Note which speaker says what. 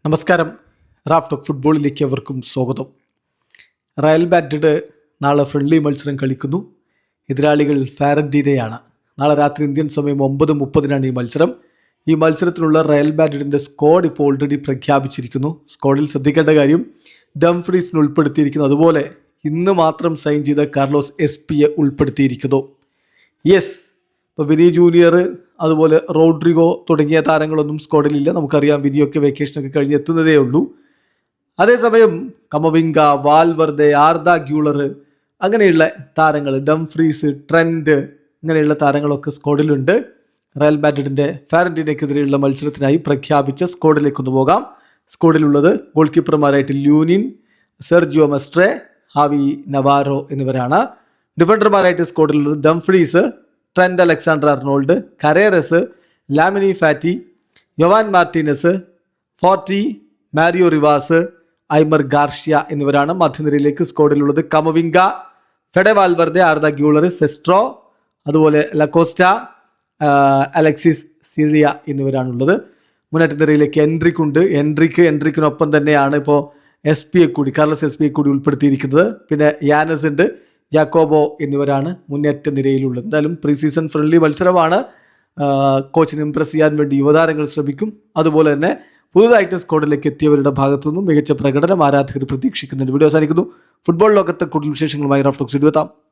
Speaker 1: നമസ്കാരം. Raf talk ഫുട്ബോളിലേക്ക് അവർക്കും സ്വാഗതം. റയൽ മാഡ്രിഡ് നാളെ ഫ്രണ്ട്ലി മത്സരം കളിക്കുന്നു. എതിരാളികൾ ഫാരന്റീനയാണ്. നാളെ രാത്രി ഇന്ത്യൻ സമയം 9:30 ഈ മത്സരം. ഈ മത്സരത്തിലുള്ള റയൽ മാഡ്രിഡിൻ്റെ സ്ക്വാഡ് ഇപ്പോൾ ഓൾറെഡി പ്രഖ്യാപിച്ചിരിക്കുന്നു. സ്ക്വാഡിൽ ശ്രദ്ധിക്കേണ്ട കാര്യം ഡംഫ്രീസിനെ ഉൾപ്പെടുത്തിയിരിക്കുന്നു. അതുപോലെ ഇന്ന് മാത്രം സൈൻ ചെയ്ത കാർലോസ് എസ്പിയെ ഉൾപ്പെടുത്തിയിരിക്കുന്നു. യെസ്, ഇപ്പോൾ വിനി ജൂനിയർ അതുപോലെ റോഡ്രിഗോ തുടങ്ങിയ താരങ്ങളൊന്നും സ്ക്വാഡിലില്ല. നമുക്കറിയാം, വിനിയൊക്കെ വെക്കേഷനൊക്കെ കഴിഞ്ഞ് എത്തുന്നതേ ഉള്ളൂ. അതേസമയം കമവിംഗ, വാൽവർദെ, ആർദ ഗ്യൂളർ അങ്ങനെയുള്ള താരങ്ങൾ, ഡംഫ്രീസ്, ട്രെൻഡ് ഇങ്ങനെയുള്ള താരങ്ങളൊക്കെ സ്ക്വാഡിലുണ്ട്. റയൽ മാഡ്രിഡിൻ്റെ ഫാരന്റീനയ്ക്കെതിരെയുള്ള മത്സരത്തിനായി പ്രഖ്യാപിച്ച സ്ക്വാഡിലേക്കൊന്ന് പോകാം. സ്ക്വാഡിലുള്ളത് ഗോൾ കീപ്പർമാരായിട്ട് Lunin, Sergio Mestre, Javi Navarro എന്നിവരാണ്. ഡിഫൻഡർമാരായിട്ട് സ്ക്വാഡിലുള്ളത് Dumfries, Trent Alexander Arnold, Carreras, Lamine Fati, Yoan Martinez, Fortea, Mario Rivas, Aimar Garcia എന്നിവരാണ് മധ്യനിരയിലേക്ക് സ്ക്വാഡിലുള്ളത്. Camavinga, Fede Valverde, Arda Guler, സെസ്ട്രോ, അതുപോലെ ലക്കോസ്റ്റ, അലക്സിസ് സിറിയ എന്നിവരാണുള്ളത്. മുന്നേറ്റ നിരയിലേക്ക് എൻട്രിക്കിനൊപ്പം തന്നെയാണ് ഇപ്പോൾ കാർലസ് എസ് പി കൂടി ഉൾപ്പെടുത്തിയിരിക്കുന്നത്. പിന്നെ യാനസ് ഉണ്ട്, ജാക്കോബോ എന്നിവരാണ് മുന്നേറ്റ നിരയിലുള്ളത്. എന്തായാലും പ്രീ സീസൺ ഫ്രണ്ട്ലി മത്സരമാണ്. കോച്ചിന് ഇംപ്രസ് ചെയ്യാൻ വേണ്ടി യുവതാരങ്ങൾ ശ്രമിക്കും. അതുപോലെ തന്നെ പുതുതായിട്ട് സ്ക്വാഡിലേക്ക് എത്തിയവരുടെ ഭാഗത്തുനിന്നും മികച്ച പ്രകടനം ആരാധകർ പ്രതീക്ഷിക്കുന്നുണ്ട്. വീഡിയോ അവസാനിക്കുന്നു. ഫുട്ബോൾ ലോകത്തെ കൂടുതൽ വിശേഷങ്ങളുമായി റാഫ് ടോക്സ് എത്താം.